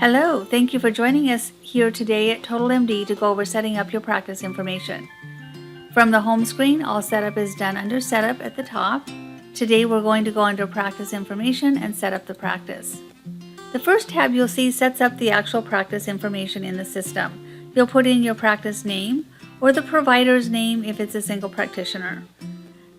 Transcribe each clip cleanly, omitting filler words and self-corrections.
Hello, thank you for joining us here today at TotalMD to go over setting up your practice information. From the home screen, all setup is done under Setup at the top. Today we're going to go under Practice Information and set up the practice. The first tab you'll see sets up the actual practice information in the system. You'll put in your practice name or the provider's name if it's a single practitioner.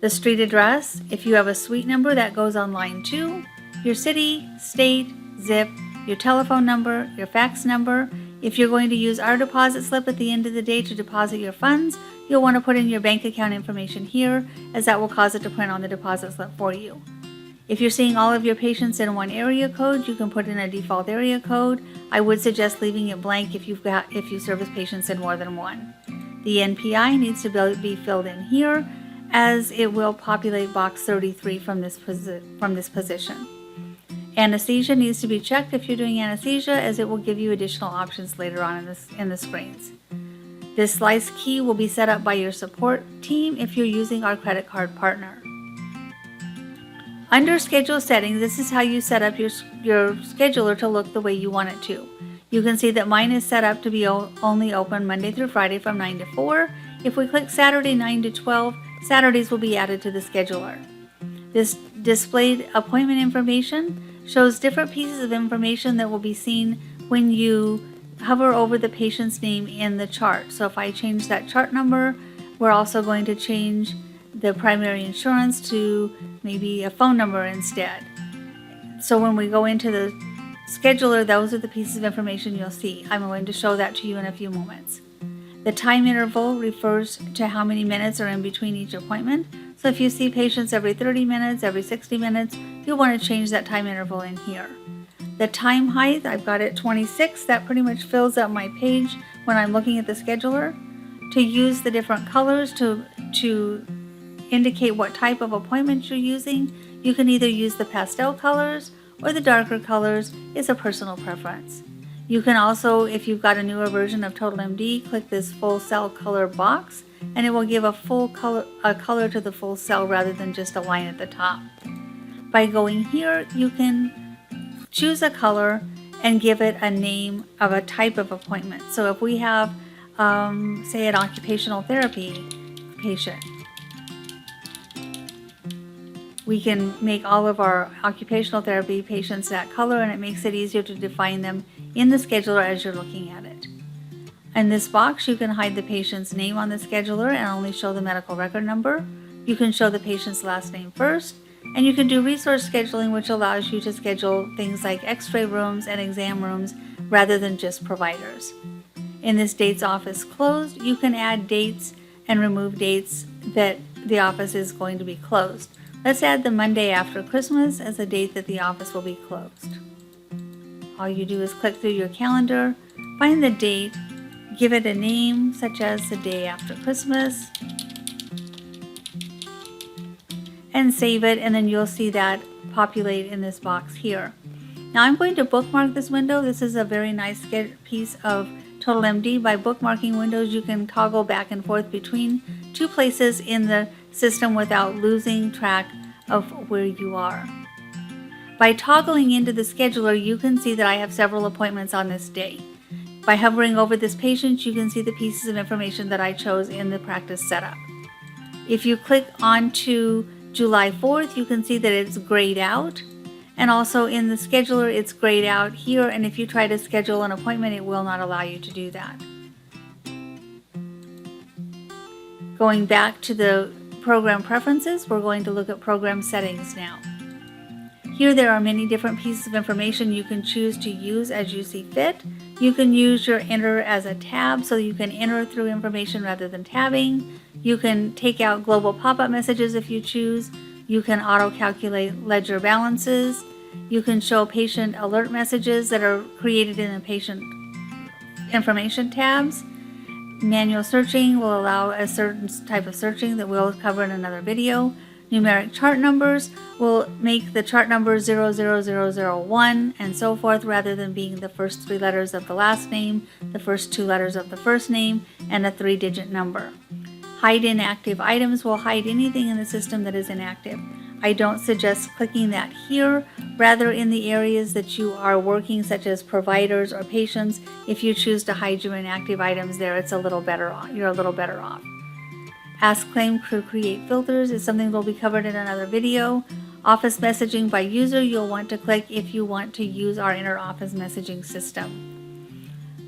The street address, if you have a suite number, that goes on line 2. Your city, state, zip, your telephone number, your fax number. If you're going to use our deposit slip at the end of the day to deposit your funds, you'll want to put in your bank account information here, as that will cause it to print on the deposit slip for you. If you're seeing all of your patients in one area code, you can put in a default area code. I would suggest leaving it blank if you service patients in more than one. The NPI needs to be filled in here, as it will populate box 33 from this position. Anesthesia needs to be checked if you're doing anesthesia, as it will give you additional options later on in the screens. This slice key will be set up by your support team if you're using our credit card partner. Under schedule settings, this is how you set up your scheduler to look the way you want it to. You can see that mine is set up to be only open Monday through Friday from 9 to 4. If we click Saturday 9 to 12, Saturdays will be added to the scheduler. This displayed appointment information shows different pieces of information that will be seen when you hover over the patient's name in the chart. So if I change that chart number, we're also going to change the primary insurance to maybe a phone number instead. So when we go into the scheduler, those are the pieces of information you'll see. I'm going to show that to you in a few moments. The time interval refers to how many minutes are in between each appointment. So if you see patients every 30 minutes, every 60 minutes, you'll want to change that time interval in here. The time height, I've got it 26. That pretty much fills up my page when I'm looking at the scheduler. To use the different colors to indicate what type of appointment you're using, you can either use the pastel colors or the darker colors. It's a personal preference. You can also, if you've got a newer version of TotalMD, click this full cell color box, and it will give a color to the full cell rather than just a line at the top. By going here, you can choose a color and give it a name of a type of appointment. So if we have, say, an occupational therapy patient, we can make all of our occupational therapy patients that color, and it makes it easier to define them in the scheduler as you're looking at it. In this box, you can hide the patient's name on the scheduler and only show the medical record number. You can show the patient's last name first, and you can do resource scheduling, which allows you to schedule things like x-ray rooms and exam rooms rather than just providers. In this dates office closed, you can add dates and remove dates that the office is going to be closed. Let's add the Monday after Christmas as a date that the office will be closed. All you do is click through your calendar, find the date, give it a name such as the day after Christmas, and save it, and then you'll see that populate in this box here. Now I'm going to bookmark this window. This is a very nice piece of TotalMD. By bookmarking windows, you can toggle back and forth between two places in the system without losing track of where you are. By toggling into the scheduler, you can see that I have several appointments on this day. By hovering over this patient, you can see the pieces of information that I chose in the practice setup. If you click onto July 4th, you can see that it's grayed out, and also in the scheduler it's grayed out here, and if you try to schedule an appointment, it will not allow you to do that. Going back to the program preferences, we're going to look at program settings now. Here there are many different pieces of information you can choose to use as you see fit. You can use your enter as a tab, so you can enter through information rather than tabbing. You can take out global pop-up messages if you choose. You can auto-calculate ledger balances. You can show patient alert messages that are created in the patient information tabs. Manual searching will allow a certain type of searching that we'll cover in another video. Numeric chart numbers will make the chart number 00001 and so forth, rather than being the first 3 letters of the last name, the first 2 letters of the first name, and a 3-digit number. Hide inactive items will hide anything in the system that is inactive. I don't suggest clicking that here. Rather, in the areas that you are working, such as providers or patients, if you choose to hide your inactive items there, it's a little better off. You're a little better off. Ask Claim to create filters is something that will be covered in another video. Office messaging by user, you'll want to click if you want to use our inner office messaging system.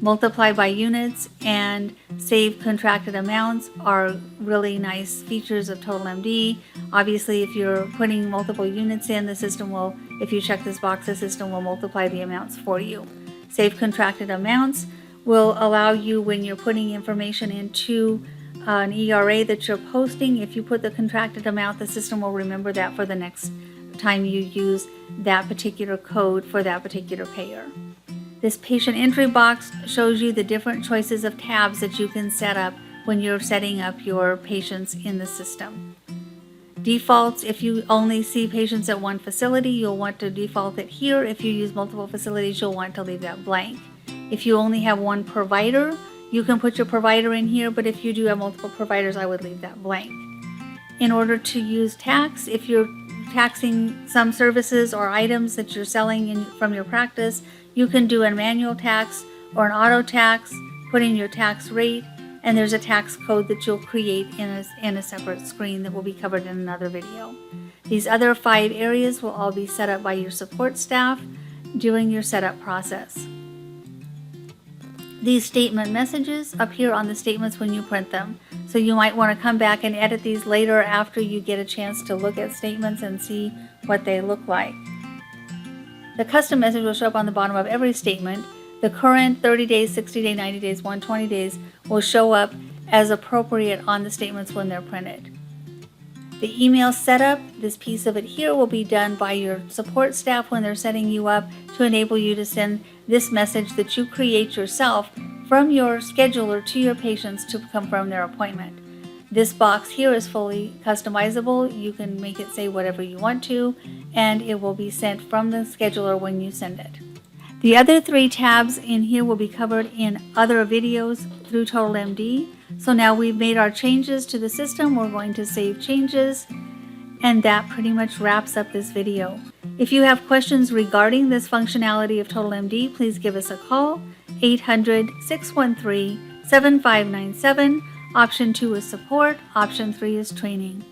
Multiply by units and save contracted amounts are really nice features of TotalMD. Obviously, if you're putting multiple units in, the system will, if you check this box, the system will multiply the amounts for you. Save contracted amounts will allow you, when you're putting information into an ERA that you're posting, if you put the contracted amount, the system will remember that for the next time you use that particular code for that particular payer. This patient entry box shows you the different choices of tabs that you can set up when you're setting up your patients in the system. Defaults, if you only see patients at one facility, you'll want to default it here. If you use multiple facilities, you'll want to leave that blank. If you only have one provider, you can put your provider in here, but if you do have multiple providers, I would leave that blank. In order to use tax, if you're taxing some services or items that you're selling from your practice, you can do a manual tax or an auto tax, put in your tax rate, and there's a tax code that you'll create in a separate screen that will be covered in another video. These other 5 areas will all be set up by your support staff during your setup process. These statement messages appear on the statements when you print them, so you might want to come back and edit these later after you get a chance to look at statements and see what they look like. The custom message will show up on the bottom of every statement. The current 30 days, 60 days, 90 days, 120 days will show up as appropriate on the statements when they're printed. The email setup, this piece of it here, will be done by your support staff when they're setting you up to enable you to send this message that you create yourself from your scheduler to your patients to confirm their appointment. This box here is fully customizable. You can make it say whatever you want to, and it will be sent from the scheduler when you send it. The other 3 tabs in here will be covered in other videos through TotalMD. So now we've made our changes to the system. We're going to save changes, and that pretty much wraps up this video. If you have questions regarding this functionality of TotalMD, please give us a call, 800-613-7597. Option 2 is support, option 3 is training.